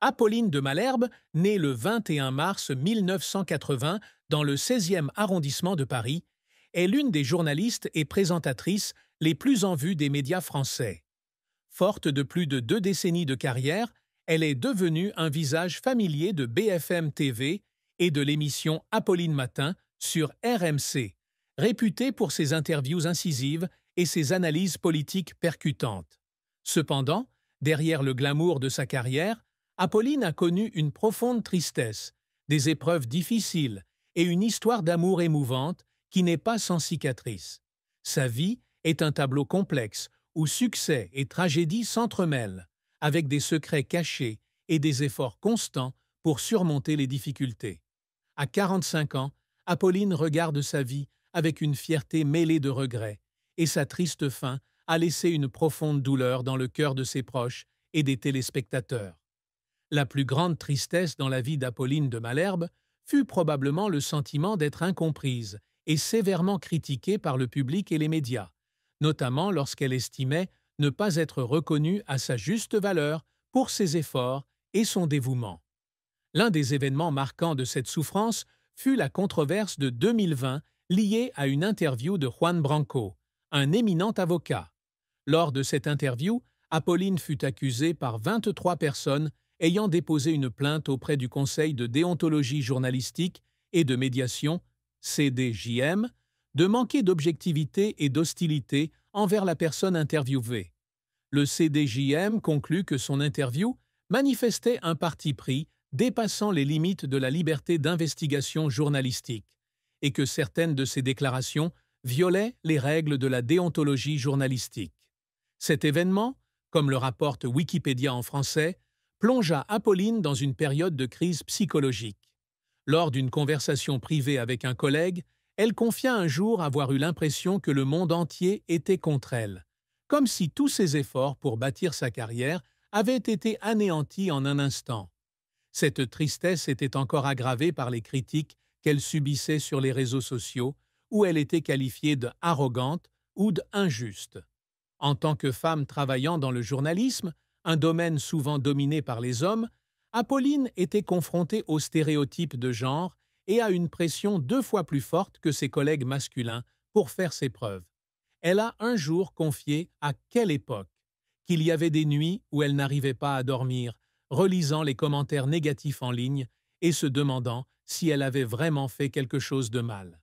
Apolline de Malherbe, née le 21 mars 1980 dans le 16e arrondissement de Paris, est l'une des journalistes et présentatrices les plus en vue des médias français. Forte de plus de 2 décennies de carrière, elle est devenue un visage familier de BFM TV et de l'émission Apolline Matin sur RMC, réputée pour ses interviews incisives et ses analyses politiques percutantes. Cependant, derrière le glamour de sa carrière, Apolline a connu une profonde tristesse, des épreuves difficiles et une histoire d'amour émouvante qui n'est pas sans cicatrices. Sa vie est un tableau complexe où succès et tragédie s'entremêlent, avec des secrets cachés et des efforts constants pour surmonter les difficultés. À 45 ans, Apolline regarde sa vie avec une fierté mêlée de regrets, et sa triste fin a laissé une profonde douleur dans le cœur de ses proches et des téléspectateurs. La plus grande tristesse dans la vie d'Apolline de Malherbe fut probablement le sentiment d'être incomprise et sévèrement critiquée par le public et les médias, notamment lorsqu'elle estimait ne pas être reconnue à sa juste valeur pour ses efforts et son dévouement. L'un des événements marquants de cette souffrance fut la controverse de 2020 liée à une interview de Juan Branco, un éminent avocat. Lors de cette interview, Apolline fut accusée par 23 personnes ayant déposé une plainte auprès du Conseil de déontologie journalistique et de médiation, CDJM, de manquer d'objectivité et d'hostilité envers la personne interviewée. Le CDJM conclut que son interview manifestait un parti pris dépassant les limites de la liberté d'investigation journalistique et que certaines de ses déclarations violaient les règles de la déontologie journalistique. Cet événement, comme le rapporte Wikipédia en français, plongea Apolline dans une période de crise psychologique. Lors d'une conversation privée avec un collègue, elle confia un jour avoir eu l'impression que le monde entier était contre elle, comme si tous ses efforts pour bâtir sa carrière avaient été anéantis en un instant. Cette tristesse était encore aggravée par les critiques qu'elle subissait sur les réseaux sociaux, où elle était qualifiée de arrogante ou d'injuste. En tant que femme travaillant dans le journalisme, un domaine souvent dominé par les hommes, Apolline était confrontée aux stéréotypes de genre et à une pression 2 fois plus forte que ses collègues masculins pour faire ses preuves. Elle a un jour confié à Quelle Époque qu'il y avait des nuits où elle n'arrivait pas à dormir, relisant les commentaires négatifs en ligne et se demandant si elle avait vraiment fait quelque chose de mal.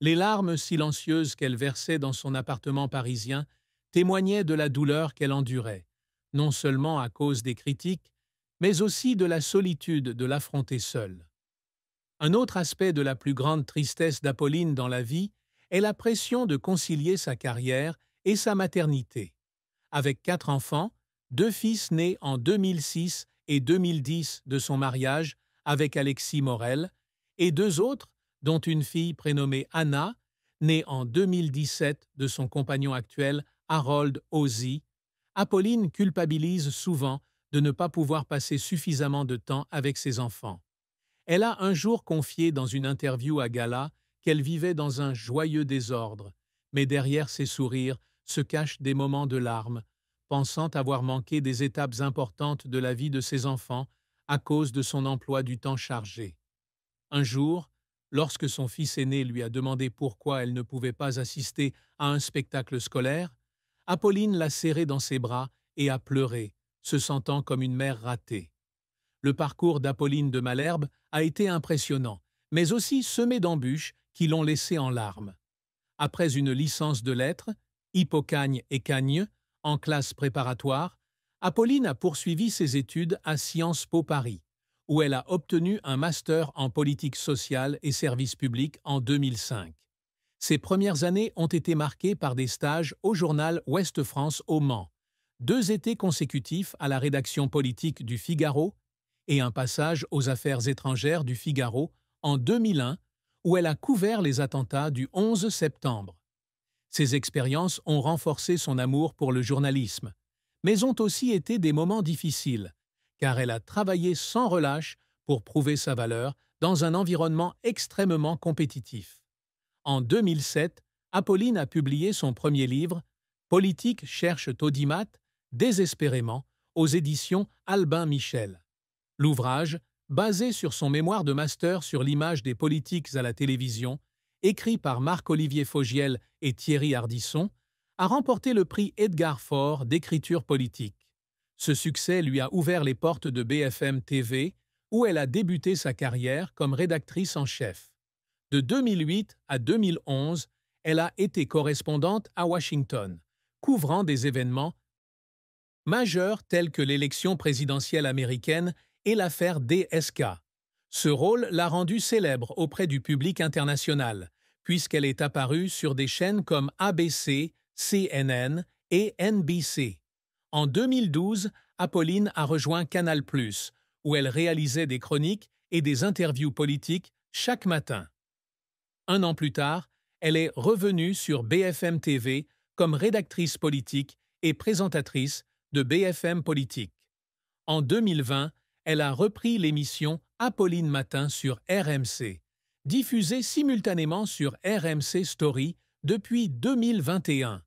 Les larmes silencieuses qu'elle versait dans son appartement parisien témoignaient de la douleur qu'elle endurait, non seulement à cause des critiques, mais aussi de la solitude de l'affronter seule. Un autre aspect de la plus grande tristesse d'Apolline dans la vie est la pression de concilier sa carrière et sa maternité. Avec 4 enfants, 2 fils nés en 2006 et 2010 de son mariage avec Alexis Morel, et 2 autres, dont une fille prénommée Anna, née en 2017 de son compagnon actuel Harold Ozzy, Apolline culpabilise souvent de ne pas pouvoir passer suffisamment de temps avec ses enfants. Elle a un jour confié dans une interview à Gala qu'elle vivait dans un joyeux désordre, mais derrière ses sourires se cachent des moments de larmes, pensant avoir manqué des étapes importantes de la vie de ses enfants à cause de son emploi du temps chargé. Un jour, lorsque son fils aîné lui a demandé pourquoi elle ne pouvait pas assister à un spectacle scolaire, Apolline l'a serré dans ses bras et a pleuré, se sentant comme une mère ratée. Le parcours d'Apolline de Malherbe a été impressionnant, mais aussi semé d'embûches qui l'ont laissé en larmes. Après une licence de lettres, Hippocagne et Cagne, en classe préparatoire, Apolline a poursuivi ses études à Sciences Po Paris, où elle a obtenu un master en politique sociale et services publics en 2005. Ses premières années ont été marquées par des stages au journal Ouest-France au Mans, 2 étés consécutifs à la rédaction politique du Figaro et un passage aux affaires étrangères du Figaro en 2001, où elle a couvert les attentats du 11 septembre. Ces expériences ont renforcé son amour pour le journalisme, mais ont aussi été des moments difficiles, car elle a travaillé sans relâche pour prouver sa valeur dans un environnement extrêmement compétitif. En 2007, Apolline a publié son premier livre, Politique cherche audimat, désespérément, aux éditions Albin Michel. L'ouvrage, basé sur son mémoire de master sur l'image des politiques à la télévision, écrit par Marc-Olivier Fogiel et Thierry Ardisson, a remporté le prix Edgar Faure d'écriture politique. Ce succès lui a ouvert les portes de BFM TV, où elle a débuté sa carrière comme rédactrice en chef. De 2008 à 2011, elle a été correspondante à Washington, couvrant des événements majeurs tels que l'élection présidentielle américaine et l'affaire DSK. Ce rôle l'a rendue célèbre auprès du public international, puisqu'elle est apparue sur des chaînes comme ABC, CNN et NBC. En 2012, Apolline a rejoint Canal+, où elle réalisait des chroniques et des interviews politiques chaque matin. Un an plus tard, elle est revenue sur BFM TV comme rédactrice politique et présentatrice de BFM Politique. En 2020, elle a repris l'émission Apolline Matin sur RMC, diffusée simultanément sur RMC Story depuis 2021.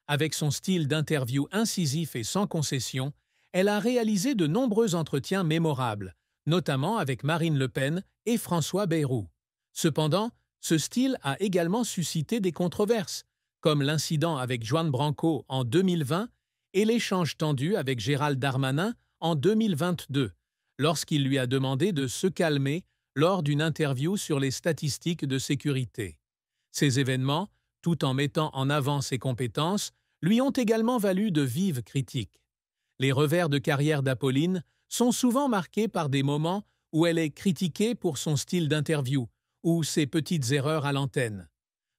Avec son style d'interview incisif et sans concession, elle a réalisé de nombreux entretiens mémorables, notamment avec Marine Le Pen et François Bayrou. Cependant, ce style a également suscité des controverses, comme l'incident avec Juan Branco en 2020 et l'échange tendu avec Gérald Darmanin en 2022, lorsqu'il lui a demandé de se calmer lors d'une interview sur les statistiques de sécurité. Ces événements, tout en mettant en avant ses compétences, lui ont également valu de vives critiques. Les revers de carrière d'Apolline sont souvent marqués par des moments où elle est critiquée pour son style d'interview ou ses petites erreurs à l'antenne.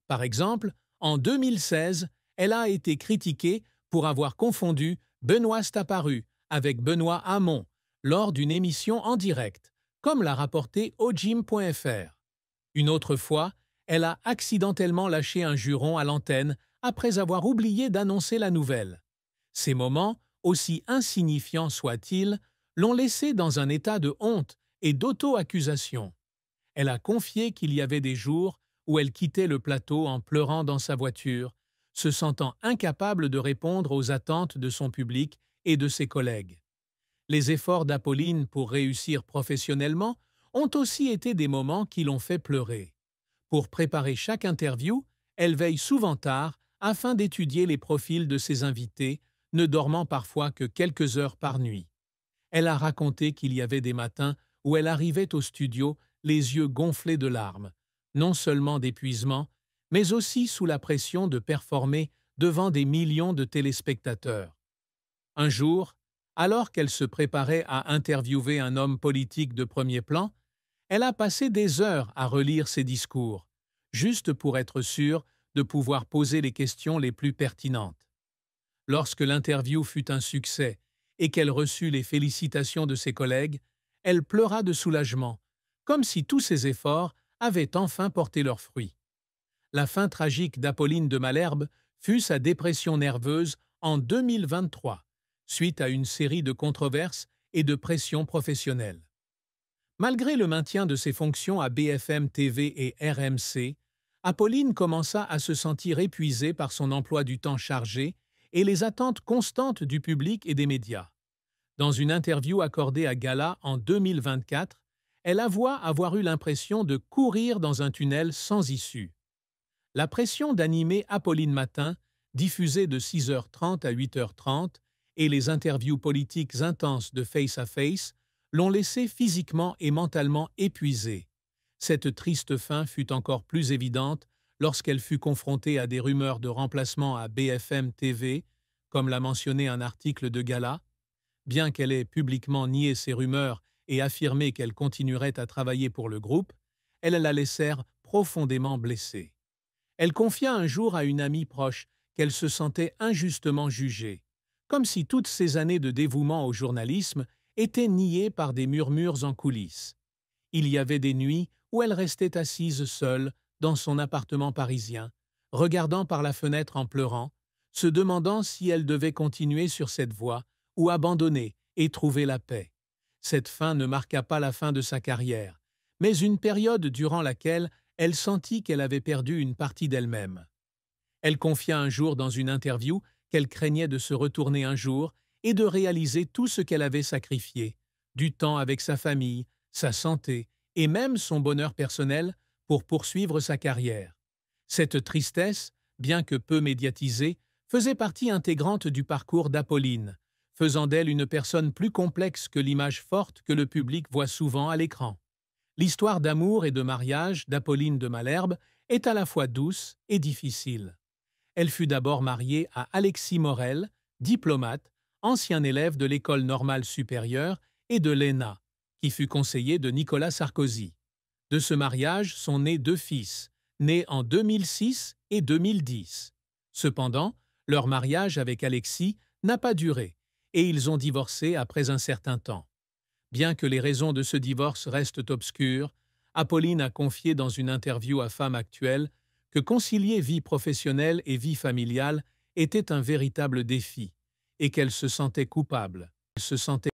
Par exemple, en 2016, elle a été critiquée pour avoir confondu Benoît Staparu avec Benoît Hamon lors d'une émission en direct, comme l'a rapporté Ojim.fr. Une autre fois, elle a accidentellement lâché un juron à l'antenne après avoir oublié d'annoncer la nouvelle. Ces moments, aussi insignifiants soient-ils, l'ont laissée dans un état de honte et d'auto-accusation. Elle a confié qu'il y avait des jours où elle quittait le plateau en pleurant dans sa voiture, se sentant incapable de répondre aux attentes de son public et de ses collègues. Les efforts d'Apolline pour réussir professionnellement ont aussi été des moments qui l'ont fait pleurer. Pour préparer chaque interview, elle veille souvent tard afin d'étudier les profils de ses invités, ne dormant parfois que quelques heures par nuit. Elle a raconté qu'il y avait des matins où elle arrivait au studio les yeux gonflés de larmes, non seulement d'épuisement, mais aussi sous la pression de performer devant des millions de téléspectateurs. Un jour, alors qu'elle se préparait à interviewer un homme politique de premier plan, elle a passé des heures à relire ses discours, juste pour être sûre de pouvoir poser les questions les plus pertinentes. Lorsque l'interview fut un succès et qu'elle reçut les félicitations de ses collègues, elle pleura de soulagement, comme si tous ses efforts avaient enfin porté leurs fruits. La fin tragique d'Apolline de Malherbe fut sa dépression nerveuse en 2023, suite à une série de controverses et de pressions professionnelles. Malgré le maintien de ses fonctions à BFM TV et RMC, Apolline commença à se sentir épuisée par son emploi du temps chargé et les attentes constantes du public et des médias. Dans une interview accordée à Gala en 2024, elle avoua avoir eu l'impression de courir dans un tunnel sans issue. La pression d'animer Apolline Matin, diffusée de 6h30 à 8h30, et les interviews politiques intenses de Face à Face l'ont laissée physiquement et mentalement épuisée. Cette triste fin fut encore plus évidente lorsqu'elle fut confrontée à des rumeurs de remplacement à BFM TV, comme l'a mentionné un article de Gala. Bien qu'elle ait publiquement nié ces rumeurs et affirmé qu'elle continuerait à travailler pour le groupe, elles la laissèrent profondément blessée. Elle confia un jour à une amie proche qu'elle se sentait injustement jugée, comme si toutes ces années de dévouement au journalisme étaient niées par des murmures en coulisses. Il y avait des nuits où elle restait assise seule dans son appartement parisien, regardant par la fenêtre en pleurant, se demandant si elle devait continuer sur cette voie ou abandonner et trouver la paix. Cette fin ne marqua pas la fin de sa carrière, mais une période durant laquelle elle sentit qu'elle avait perdu une partie d'elle-même. Elle confia un jour dans une interview qu'elle craignait de se retourner un jour et de réaliser tout ce qu'elle avait sacrifié, du temps avec sa famille, sa santé et même son bonheur personnel pour poursuivre sa carrière. Cette tristesse, bien que peu médiatisée, faisait partie intégrante du parcours d'Apolline, faisant d'elle une personne plus complexe que l'image forte que le public voit souvent à l'écran. L'histoire d'amour et de mariage d'Apolline de Malherbe est à la fois douce et difficile. Elle fut d'abord mariée à Alexis Morel, diplomate, ancien élève de l'École normale supérieure et de l'ENA, qui fut conseiller de Nicolas Sarkozy. De ce mariage sont nés 2 fils, nés en 2006 et 2010. Cependant, leur mariage avec Alexis n'a pas duré et ils ont divorcé après un certain temps. Bien que les raisons de ce divorce restent obscures, Apolline a confié dans une interview à Femme Actuelle que concilier vie professionnelle et vie familiale était un véritable défi et qu'elle se sentait coupable. Elle se sentait